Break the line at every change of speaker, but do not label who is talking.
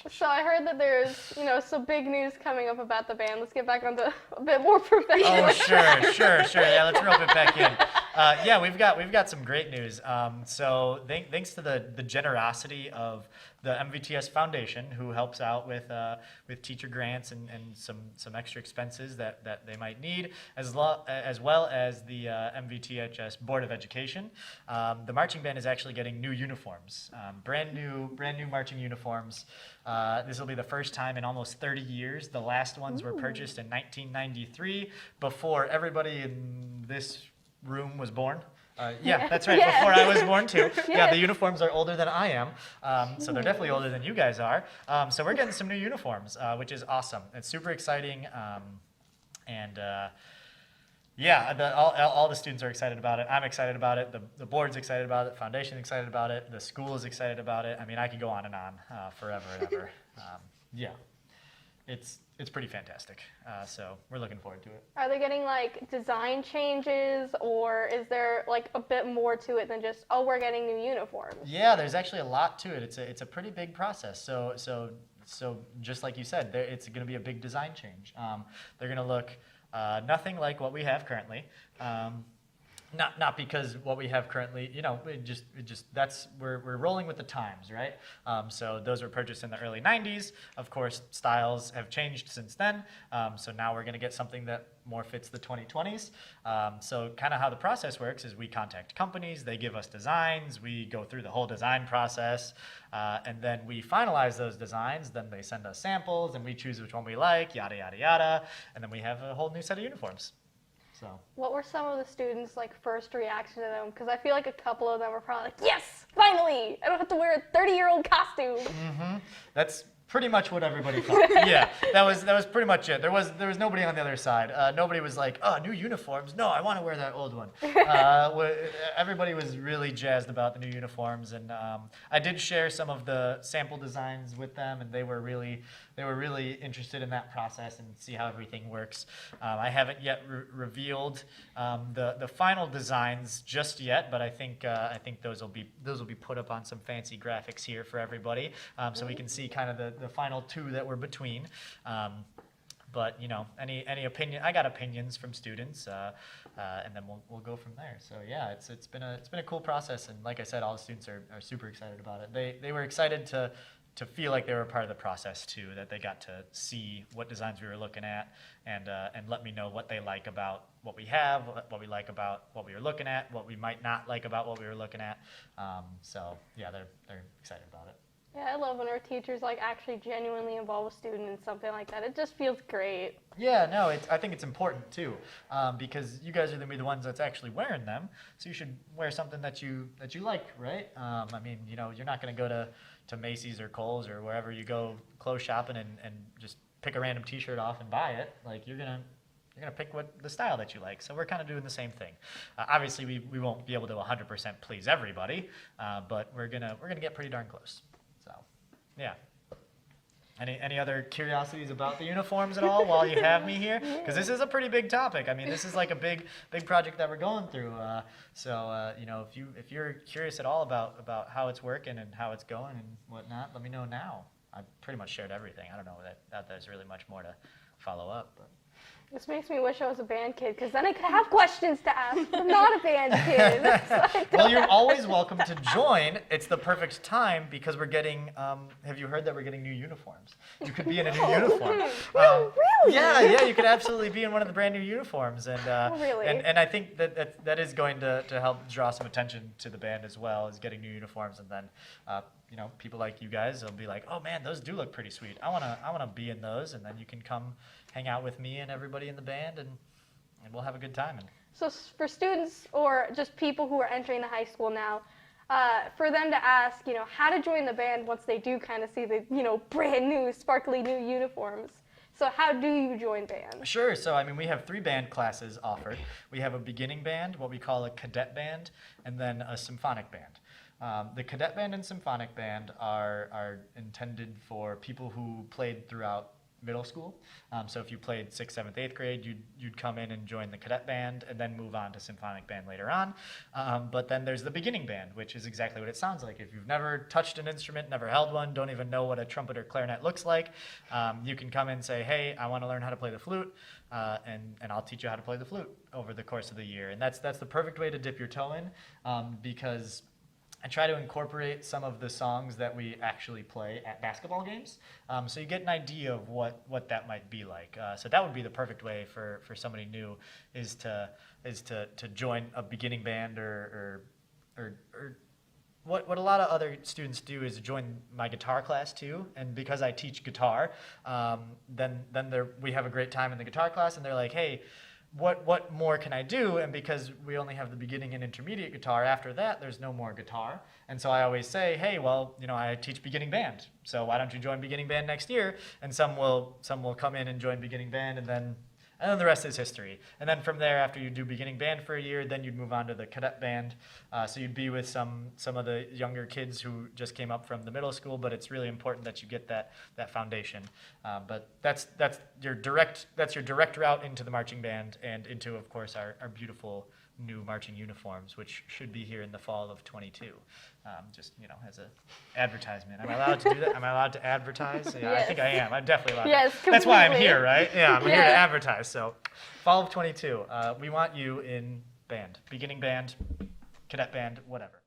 So I heard that there's, some big news coming up about the band. Let's get back onto a bit more professional.
Oh, sure. Yeah, let's rope it back in. Yeah, we've got some great news. So thanks to the generosity of the MVTHS Foundation, who helps out with teacher grants and some extra expenses that they might need, as well as the MVTHS Board of Education. The marching band is actually getting new uniforms, brand new marching uniforms. This will be the first time in almost 30 years. The last ones were purchased in 1993, before everybody in this room was born. Yeah, that's right, before I was born too. Yeah, the uniforms are older than I am, so they're definitely older than you guys are. So we're getting some new uniforms, which is awesome. It's super exciting, and yeah, all the students are excited about it. I'm excited about it. The board's excited about it. The foundation's excited about it. The school is excited about it. I mean, I could go on and on forever and ever. Yeah, it's pretty fantastic. So we're looking forward to it.
Are they getting like design changes, or is there like a bit more to it than just, oh, we're getting new uniforms?
Yeah, there's actually a lot to it. It's a pretty big process. So just like you said, it's going to be a big design change. They're going to look nothing like what we have currently. Not because what we have currently, we're rolling with the times, right? So those were purchased in the early 90s. Of course, styles have changed since then. So now we're going to get something that more fits the 2020s. So kind of how the process works is we contact companies, they give us designs, we go through the whole design process, and then we finalize those designs. Then they send us samples, and we choose which one we like, yada, yada, yada. And then we have a whole new set of uniforms. So.
What were some of the students' first reaction to them? Because I feel like a couple of them were probably like, yes, finally! I don't have to wear a 30-year-old costume.
Mm-hmm. That's pretty much what everybody thought. Yeah, that was pretty much it. There was nobody on the other side. Nobody was like, oh, new uniforms. No, I want to wear that old one. Everybody was really jazzed about the new uniforms, and I did share some of the sample designs with them, and they were really interested in that process and see how everything works. I haven't yet revealed the final designs just yet, but I think those will be put up on some fancy graphics here for everybody, so we can see kind of the final two that were between. But any opinion, I got opinions from students, and then we'll go from there. So yeah, it's been a cool process, and like I said, all the students are super excited about it. They were excited to feel like they were a part of the process too, that they got to see what designs we were looking at, and let me know what they like about what we have, what we like about what we were looking at, what we might not like about what we were looking at. So yeah, they're excited about it.
Yeah, I love when our teachers actually genuinely involve a student in something like that. It just feels great.
Yeah, no, I think it's important too, because you guys are gonna be the ones that's actually wearing them, so you should wear something that you like, right? I mean, you're not gonna go to Macy's or Kohl's or wherever you go clothes shopping and just pick a random T-shirt off and buy it. Like you're gonna pick the style that you like. So we're kind of doing the same thing. Obviously, we won't be able to 100% please everybody, but we're gonna get pretty darn close. So, yeah. Any other curiosities about the uniforms at all while you have me here? Because this is a pretty big topic. I mean, this is like a big project that we're going through. If you're curious at all about how it's working and how it's going and whatnot, let me know now. I've pretty much shared everything. I don't know that there's really much more to follow up. But.
This makes me wish I was a band kid, because then I could have questions to ask, but I'm not a band kid.
Well, you're always welcome to join. It's the perfect time, because we're getting, have you heard that we're getting new uniforms? You could be in a new uniform.
No, really?
Yeah, you could absolutely be in one of the brand new uniforms. And,
really?
and I think that is going to help draw some attention to the band as well, is getting new uniforms. And then, people like you guys will be like, oh man, those do look pretty sweet. I wanna be in those, and then you can come hang out with me and everybody in the band, and we'll have a good time.
So for students or just people who are entering the high school now, for them to ask, how to join the band once they do kind of see the, brand new, sparkly new uniforms. So how do you join band?
Sure. So, I mean, we have 3 band classes offered. We have a beginning band, what we call a cadet band, and then a symphonic band. The cadet band and symphonic band are intended for people who played throughout middle school. So if you played 6th, 7th, 8th grade, you'd come in and join the cadet band and then move on to symphonic band later on. But then there's the beginning band, which is exactly what it sounds like. If you've never touched an instrument, never held one, don't even know what a trumpet or clarinet looks like, you can come in and say, hey, I want to learn how to play the flute, and I'll teach you how to play the flute over the course of the year. And that's the perfect way to dip your toe in, because I try to incorporate some of the songs that we actually play at basketball games, so you get an idea of what that might be like. So that would be the perfect way for somebody new is to join a beginning band or what a lot of other students do is join my guitar class too. And because I teach guitar, then we have a great time in the guitar class, and they're like, hey, what more can I do? And because we only have the beginning and intermediate guitar, after that, there's no more guitar. And so I always say, hey, well, I teach beginning band. So why don't you join beginning band next year? And some will come in and join beginning band, and then the rest is history. And then from there, after you do beginning band for a year, then you'd move on to the cadet band. So you'd be with some of the younger kids who just came up from the middle school, but it's really important that you get that foundation. But that's your direct route into the marching band and into, of course, our beautiful new marching uniforms, which should be here in the fall of 22. Just, as an advertisement. Am I allowed to do that? Am I allowed to advertise? Yeah,
Yes.
I think I am. I'm definitely allowed.
Yes,
That's why I'm
completely.
here, right? Yeah, I'm here to
Yeah.
advertise. So, fall of 22. We want you in band, beginning band, cadet band, whatever.